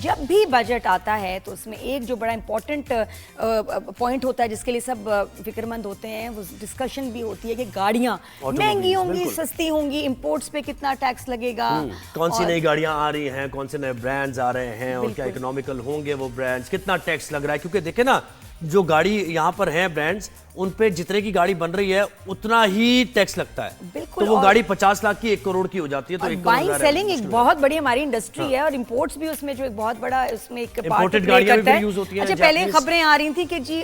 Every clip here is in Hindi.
जब भी बजट आता है तो उसमें एक जो बड़ा इंपॉर्टेंट पॉइंट होता है जिसके लिए सब फिक्रमंद होते हैं, वो डिस्कशन भी होती है कि गाड़ियां महंगी होंगी, सस्ती होंगी, इंपोर्ट्स पे कितना टैक्स लगेगा, कौन सी नई गाड़ियां आ रही हैं, कौन से नए ब्रांड्स आ रहे हैं और क्या इकोनॉमिकल होंगे वो ब्रांड्स, कितना टैक्स लग रहा है। क्योंकि देखे ना, जो गाड़ी यहाँ पर हैं ब्रांड्स, उन पे जितने की गाड़ी बन रही है उतना ही टैक्स लगता है। तो वो गाड़ी 50 लाख की 1 करोड़ की हो जाती है। तो बाइंग सेलिंग एक बहुत बड़ी हमारी इंडस्ट्री है और इंपोर्ट्स भी उसमें जो एक बहुत बड़ा उसमें एक पार्ट प्ले करता है। अच्छा, पहले खबरें आ रही थी कि जी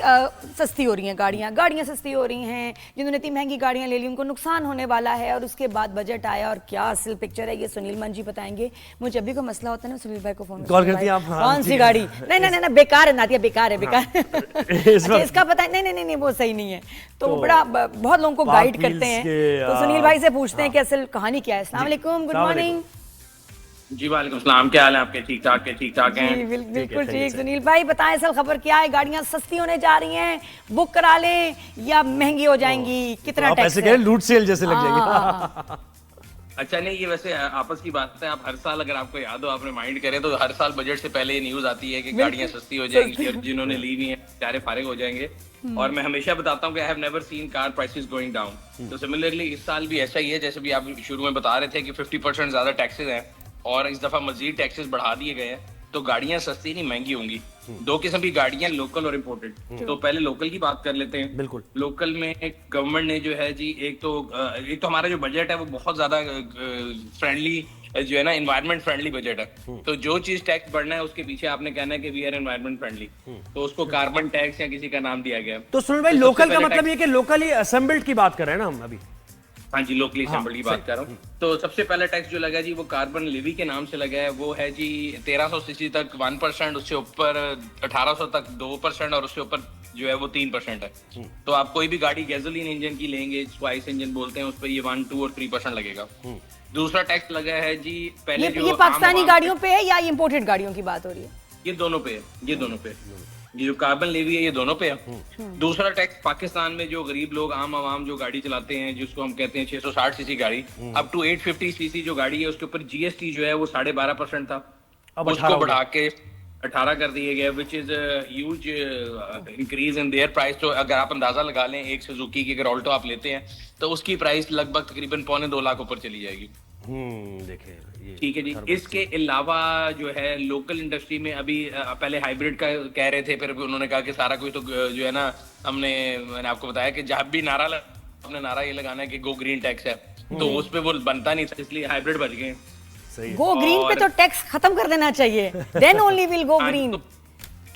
सस्ती हो रही हैं गाड़ियां सस्ती हो रही हैं, जिन्होंने इतनी महंगी गाड़ियां ले ली उनको नुकसान होने वाला है। और उसके बाद बजट आया और क्या असल पिक्चर है ये सुनील मन जी बताएंगे। मुझे अभी कोई मसला होता है ना सुनील भाई को फोन करती है, कौन सी गाड़ी, नहीं बेकार है नातिया, बेकार है इसका पता है, नहीं वो सही नहीं है। तो बड़ा बहुत लोगों को गाइड करते हैं। तो सुनील भाई से पूछते हैं कि असल कहानी क्या है। अस्सलाम वालेकुम, गुड मॉर्निंग जी। वालेकुम सलाम, क्या हाल है आपके? ठीक ठाक हैं? बिल्कुल ठीक। सुनील भाई बताएं असल खबर क्या है, गाड़ियां सस्ती होने जा रही हैं, बुक करा लें या महंगी हो जाएंगी, कितना टैक्स है? लूट सेल जैसे लग जाएंगे। अच्छा नहीं, ये वैसे आपस की बात है। आप हर साल, अगर आपको याद हो, आप रिमाइंड करें तो हर साल बजट से पहले ये न्यूज आती है कि गाड़ियां सस्ती हो जाएंगी और जिन्होंने ली हुई हैं बेचारे फारिग हो जाएंगे। और मैं हमेशा बताता हूँ कि I have never seen car prices going down. तो सिमिलरली इस साल भी ऐसा ही है, जैसे भी आप शुरू में बता रहे थे कि 50% ज्यादा टैक्सेस हैं और इस दफा मजीद टैक्सेस बढ़ा दिए गए हैं। तो गाड़ियां सस्ती नहीं महंगी होंगी। दो किस्म की गाड़ियां, लोकल और इम्पोर्टेड। तो पहले लोकल की बात कर लेते हैं। बिल्कुल। लोकल में गवर्नमेंट ने जो है जी, एक तो हमारा जो बजट है वो बहुत ज्यादा फ्रेंडली जो है ना, एनवायरनमेंट फ्रेंडली बजट है। तो जो चीज टैक्स बढ़ना है उसके पीछे आपने कहना है कि वी आर एनवायरनमेंट फ्रेंडली, तो उसको कार्बन टैक्स या किसी का नाम दिया गया। तो सुन भाई, लोकल का मतलब ये कि लोकली असेंबल्ड की बात कर रहे हैं ना हम अभी? हाँ जी, लोकली असेंबल्ड की बात कर रहा हूँ। तो सबसे पहला टैक्स जो लगा जी वो कार्बन लेवी के नाम से लगा है। वो है जी 1300 सीसी तक 1%, उससे ऊपर 1800 तक 2% और उससे ऊपर जो है वो 3% है। तो आप कोई भी गाड़ी गैसोलीन इंजन की लेंगे, स्पाइस इंजन बोलते हैं, उस पर ये 1, 2 और 3% लगेगा। दूसरा टैक्स लगा है जी, पहले ये पाकिस्तानी गाड़ियों पे है या इम्पोर्टेड गाड़ियों की बात हो रही है? ये दोनों पे है, ये जो कार्बन लेवी है ये दोनों पे है। दूसरा टैक्स, पाकिस्तान में जो गरीब लोग, आम आवाम जो गाड़ी चलाते हैं, जिसको हम कहते हैं 660 सीसी गाड़ी, अप टू 850 सीसी जो गाड़ी है, उसके ऊपर जीएसटी जो है वो 12.5% था, अब उसको बढ़ा के 18 कर दिए गए, which is huge increase in their price. तो अगर आप अंदाजा लगा लें, एक सुजुकी की अगर ऑल्टो आप लेते हैं तो उसकी प्राइस लगभग तकरीबन 2.25 लाख ऊपर चली जाएगी। देखिए, ठीक है जी। इसके अलावा जो है लोकल इंडस्ट्री में अभी पहले हाइब्रिड का कह रहे थे, फिर उन्होंने कहा कि सारा कुछ तो जो है ना, मैंने आपको बताया कि जब भी अपने नारा ये लगाना है कि गो ग्रीन टैक्स है, तो उस पे वो बनता नहीं था, इसलिए हाइब्रिड बच गए। गो ग्रीन पे तो टैक्स खत्म कर देना चाहिए, then only will go green.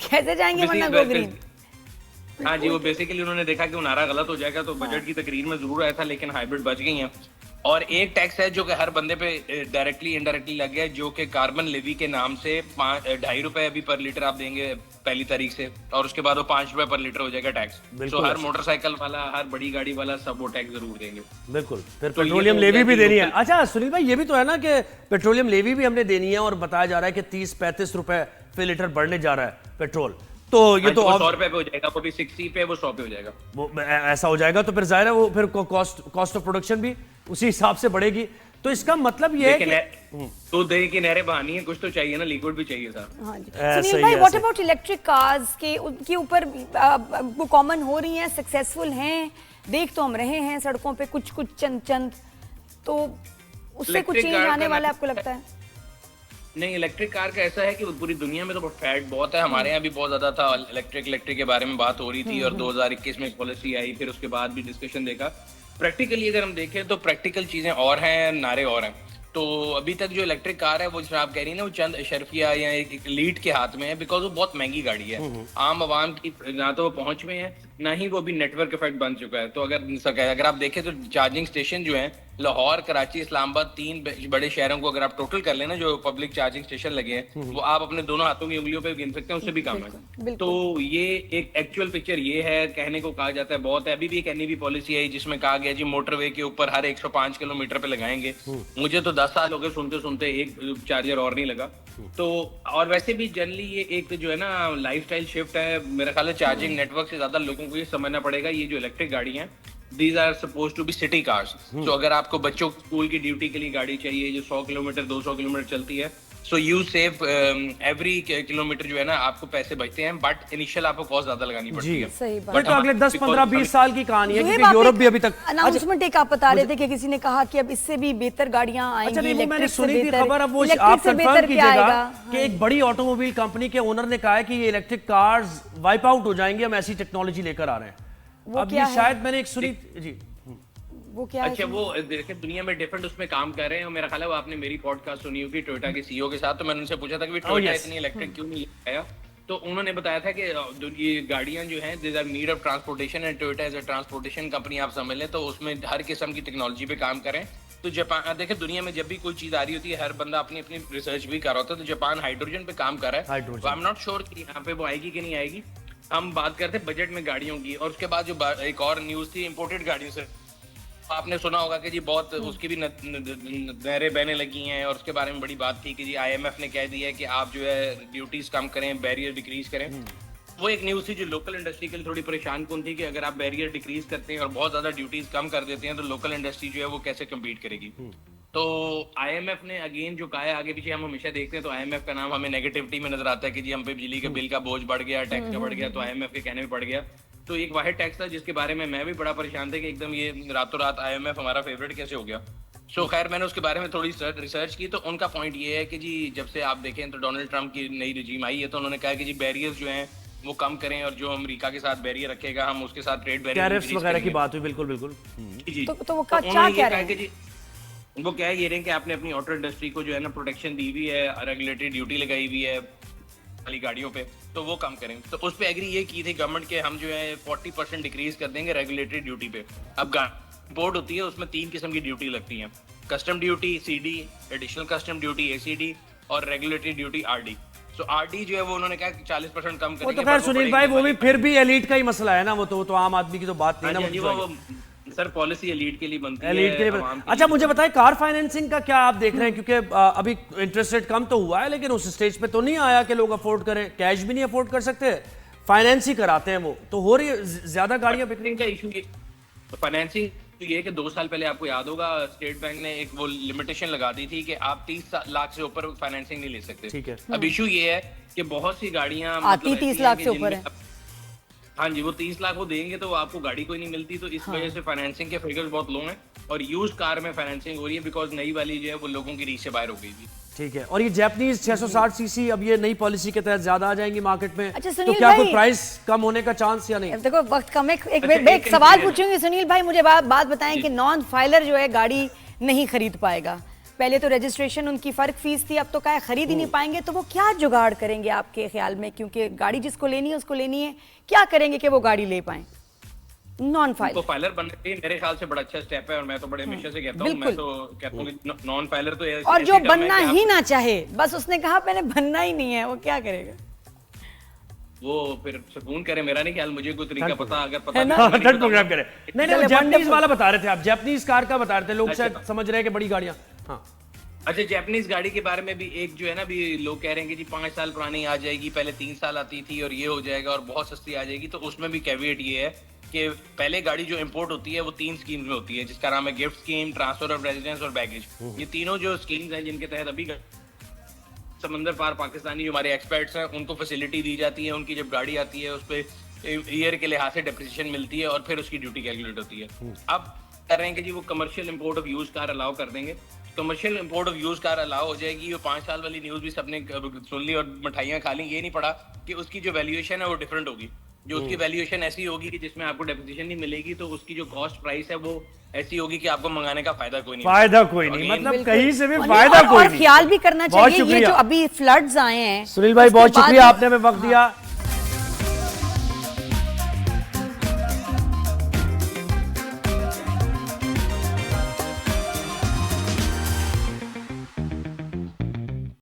कैसे जाएंगे वरना गो ग्रीन? हाँ जी, वो बेसिकली उन्होंने देखा कि वो नारा गलत हो जाएगा, तो बजट की तकरीर में जरूर आया था, लेकिन हाइब्रिड बच गई हैं। और एक टैक्स है जो कि हर बंदे पे डायरेक्टली इनडायरेक्टली लग गया है, जो कि कार्बन लेवी के नाम से 2.5 रुपए अभी पर लीटर आप देंगे पहली तारीख से, और उसके बाद वो 5 रुपए पर लीटर हो जाएगा टैक्स। तो हर मोटरसाइकिल वाला, हर बड़ी गाड़ी वाला सब वो टैक्स जरूर देंगे। बिल्कुल। फिर पेट्रोलियम लेवी भी देनी है। अच्छा सुनील भाई, ये भी तो है ना कि पेट्रोलियम लेवी भी हमने देनी है, और बताया जा रहा है कि 30-35 रुपए फी लीटर बढ़ने जा रहा है पेट्रोल। तो ये तो 100 रुपए पे हो जाएगा, वो भी 60 पे, वो 100 पे हो जाएगा। वो ऐसा हो जाएगा तो फिर जाहिर है वो फिर कॉस्ट ऑफ प्रोडक्शन भी उसी हिसाब से बढ़ेगी। तो इसका मतलब ये है कि तो दही की नहरें बहानी है, कुछ तो चाहिए ना, लिक्विड भी चाहिए था। हाँ जी। सुनील भाई, व्हाट अबाउट इलेक्ट्रिक कार्स के उनके ऊपर वो कॉमन हो रही हैं, सक्सेसफुल हैं, देख तो हम रहे हैं सड़कों पे कुछ चंद, तो उससे कुछ चेंज आने वाला है आपको लगता है? नहीं, इलेक्ट्रिक कार का ऐसा है कि पूरी दुनिया में तो फैट बहुत है, हमारे यहाँ भी बहुत ज्यादा था, इलेक्ट्रिक के बारे में बात हो रही थी, और 2021 में पॉलिसी आई, फिर उसके बाद भी डिस्कशन देखा। प्रैक्टिकली अगर हम देखें तो प्रैक्टिकल चीजें और हैं, नारे और हैं। तो अभी तक जो इलेक्ट्रिक कार है वो जो आप कह रही है ना, वो चंद अशरफिया या एक लीड के हाथ में है, बिकॉज वो बहुत महंगी गाड़ी है। आम आवाम की ना तो वो पहुंच में है, ना ही वो भी नेटवर्क इफेक्ट बन चुका है। तो अगर आप देखें तो चार्जिंग स्टेशन जो है लाहौर, कराची, इस्लामाबाद, 3 बड़े शहरों को अगर आप टोटल कर लेना, जो पब्लिक चार्जिंग स्टेशन लगे हैं, वो आप अपने दोनों हाथों की उंगलियों पे गिन सकते हैं, उससे भी कम है। तो ये एक एक्चुअल पिक्चर ये है। कहने को कहा जाता है बहुत है, अभी भी एक NEV पॉलिसी आई जिसमें कहा गया जी मोटरवे के ऊपर हर 105 किलोमीटर पे लगाएंगे। मुझे तो 10 साल हो गए सुनते सुनते एक चार्जर और नहीं लगा। तो और वैसे भी जनरली ये एक जो है ना लाइफस्टाइल शिफ्ट है, मेरा ख्याल है चार्जिंग नेटवर्क से ज्यादा लोगों को ये समझना पड़ेगा, ये जो इलेक्ट्रिक गाड़ी है these are supposed to be city cars। तो अगर आपको बच्चों स्कूल की ड्यूटी के लिए गाड़ी चाहिए जो 100 किलोमीटर 200 किलोमीटर चलती है, so you save every kilometre जो है ना आपको पैसे बचते हैं, बट इनिशियल आपको कॉस्ट ज्यादा लगानी पड़ती है। सही बात। बट तो अगले 10, 15, 20 साल की कहानी है, क्योंकि यूरोप भी अभी तक अनाउंसमेंट एक आप बता रहे थे कि किसी ने कहा कि अब इससे भी बेहतर गाड़ियां आएंगी। अच्छा, नहीं, वो मैंने इलेक्ट्रिक से सुनी थी बेहतर, खबर, अब वो इलेक्ट्रिक आप से कंफर्म बेहतर क्या कीजिएगा आएगा? कि एक बड़ी ऑटोमोबाइल कंपनी के ओनर ने कहा है कि ये इलेक्ट्रिक कार्स वाइप आउट हो जाएंगे, हम ऐसी टेक्नोलॉजी लेकर आ रहे हैं। वो अब क्या ये है? शायद मैंने एक सुनी जी। वो क्या है? अच्छा, वो देखिए दुनिया में डिफरेंट उसमें काम कर रहे हैं, और मेरा ख्याल है वो आपने मेरी पॉडकास्ट सुनी होगी टोयोटा के सीईओ के साथ, तो मैंने उनसे पूछा था कि टोयोटा इतनी इलेक्ट्रिक क्यों नहीं आया, तो उन्होंने बताया था कि ये गाड़ियां जो हैं they are need of transportation, and Toyota as a transportation company आप समझ लें, तो उसमें हर किस्म की टेक्नोलॉजी पे काम करें। तो जापान, देखिए दुनिया में जब भी कोई चीज आ रही होती है हर बंदा अपनी अपनी रिसर्च भी कर रहा होता है, तो जापान हाइड्रोजन पे काम कर रहा है। आई एम नॉट श्योर कि यहाँ पे वो आएगी कि नहीं आएगी। हम बात करते हैं बजट में गाड़ियों की, और उसके बाद जो एक और न्यूज थी इंपोर्टेड गाड़ियों से, आपने सुना होगा कि जी बहुत उसकी भी नहरें बहने लगी हैं, और उसके बारे में बड़ी बात थी कि जी आईएमएफ ने कह दिया है कि आप जो है ड्यूटीज कम करें, बैरियर डिक्रीज करें। वो एक न्यूज़ थी जो लोकल इंडस्ट्री के लिए थोड़ी परेशान कौन थी कि अगर आप बैरियर डिक्रीज करते हैं और बहुत ज्यादा ड्यूटीज कम कर देते हैं तो लोकल इंडस्ट्री जो है वो कैसे कम्पीट करेगी। तो आईएमएफ ने अगेन जो कहा है, आगे पीछे हम हमेशा देखते हैं तो आईएमएफ का नाम हमें नेगेटिविटी में नजर आता है कि जी हम पे बिजली के बिल का बोझ बढ़ गया, टैक्स का बढ़ गया, तो आईएमएफ के कहने में पड़ गया। तो एक वाहिद टैक्स था जिसके बारे में मैं भी बड़ा परेशान था कि एकदम ये रातों रात आईएमएफ हमारा फेवरेट कैसे हो गया। सो खैर मैंने उसके बारे में थोड़ी रिसर्च की, तो उनका पॉइंट ये है कि जी जब से आप देखें तो डोनाल्ड ट्रंप की नई रिजीम आई है, तो उन्होंने कहा कि जी बैरियर्स जो हैं वो कम करें, और जो अमेरिका के साथ बैरियर रखेगा हम उसके साथ ट्रेड बैरियर टैरिफ्स वगैरह की बात हुई, बिल्कुल बिल्कुल जी। तो वो क्या कह रहे हैं? वो कह ये रहे हैं कि आपने अपनी ऑटो इंडस्ट्री को जो है ना प्रोटेक्शन दी हुई है, रेगुलेटरी ड्यूटी लगाई हुई है वाली गाड़ियों पे, तो वो कम करें। तो उस पे एग्री ये की थी गवर्नमेंट के हम जो है 40% डिक्रीज कर देंगे रेगुलेटरी ड्यूटी पे। अब इंपोर्ट होती है उसमें 3 किस्म की ड्यूटी लगती है, custom duty CD, additional custom duty ACD, और रेगुलेटरी ड्यूटी आरडी। सो आरडी जो है वो उन्होंने कहा कि 40% कम करेंगे। वो तो खैर सुनील भाई वो भी फिर भी एलीट का ही मसला है ना, वो तो आम आदमी की तो बात नहीं ना। सर पॉलिसी एलीट के लिए बनती है, एलीट के लिए अच्छा मुझे बताएं कार फाइनेंसिंग का क्या आप देख रहे हैं, क्योंकि अभी इंटरेस्ट रेट कम तो हुआ है लेकिन उस स्टेज पे तो नहीं आया कि लोग अफोर्ड करें, कैश भी नहीं अफोर्ड कर सकते, फाइनेंस ही कराते हैं, वो तो हो रही है ज्यादा गाड़ियां बिकने का इशू। फाइनेंसिंग ये कि 2 साल पहले आपको याद होगा स्टेट बैंक ने एक वो लिमिटेशन लगा दी थी कि आप 30 लाख से ऊपर फाइनेंसिंग नहीं ले सकते। ठीक है। अब इशू ये है कि बहुत सी गाड़ियां आती 30 लाख से ऊपर है। हाँ जी, वो 30 लाख वो देंगे तो आपको गाड़ी कोई नहीं मिलती, तो इस वजह से फाइनेंसिंग के फिगर्स बहुत लो हैं, और यूज्ड कार में फाइनेंसिंग हो रही है बिकॉज नई वाली जो है वो लोगों की रीच से बाहर हो गई थी। ठीक है। और ये जैपनीज 660 सीसी अब ये नई पॉलिसी के तहत ज्यादा आ जाएंगी मार्केट में, अच्छा, तो क्या कोई प्राइस कम होने का चांस या नहीं? देखो वक्त कम है, एक सवाल पूछूंगी सुनील भाई, मुझे बात बताएं कि नॉन फाइलर जो है गाड़ी नहीं खरीद पाएगा, पहले तो रजिस्ट्रेशन उनकी फर्क फीस थी, अब तो क्या खरीद ही नहीं पाएंगे, तो वो क्या जुगाड़ करेंगे आपके ख्याल में, क्योंकि गाड़ी जिसको लेनी है उसको लेनी है, क्या करेंगे कि वो गाड़ी ले पाए नॉन फाइलर? तो फाइलर बनने के मेरे ख्याल से बड़ा अच्छा स्टेप है, और मैं तो बड़े हमेशा से कहता हूं, मैं तो कहता हूं कि नॉन फाइलर तो और जो बनना ही ना चाहे, बस उसने कहा मैंने बनना ही नहीं है, वो क्या करेगा? वो फिर सुकून करे, मेरा नहीं ख्याल, मुझे कोई तरीका पता अगर पता नहीं प्रोग्राम करे। नहीं जापानीज वाला बता रहे थे आप, जापानीज कार का बता रहे थे, लोग शायद समझ रहे हैं कि बड़ी गाड़ियां। हाँ अच्छा, जापानीज गाड़ी के बारे में भी एक जो है ना, भी लोग कह रहे हैं कि जी 5 साल पुरानी आ जाएगी, पहले 3 साल आती थी और ये हो जाएगा और बहुत सस्ती आ जाएगी। तो उसमें भी कैविएट ये है कि पहले गाड़ी जो इंपोर्ट होती है वो 3 स्कीम्स में होती है, जिसका नाम है gift scheme, transfer of residence और बैगेज। ये तीनों जो स्कीम्स हैं जिनके तहत अभी समंदर पार पाकिस्तानी जो हमारे एक्सपर्ट्स हैं उनको फैसिलिटी दी जाती है, उनकी जब गाड़ी आती है उस पर ईयर के लिहाज से डेप्रिसिएशन मिलती है और फिर उसकी ड्यूटी कैलकुलेट होती है। अब कर रहे हैं कि जी वो commercial import of use car allow कर देंगे, commercial import of use car allow हो जाएगी। वो 5 साल वाली न्यूज भी सबने सुन ली और मिठाइयाँ खा ली, ये नहीं पड़ा कि उसकी जो वैल्यूएशन है वो डिफरेंट होगी, जो उसकी वैल्यूएशन ऐसी होगी कि जिसमें आपको डेप्रिसिएशन नहीं मिलेगी, तो उसकी जो कॉस्ट प्राइस है वो ऐसी होगी कि आपको मंगाने का फायदा कोई नहीं, मतलब कहीं से भी फायदा कोई नहीं। ख्याल भी करना चाहिए, ये जो अभी फ्लड्स आए हैं सुनील भाई बहुत शुक्रिया, आपने हमें वक्त दिया।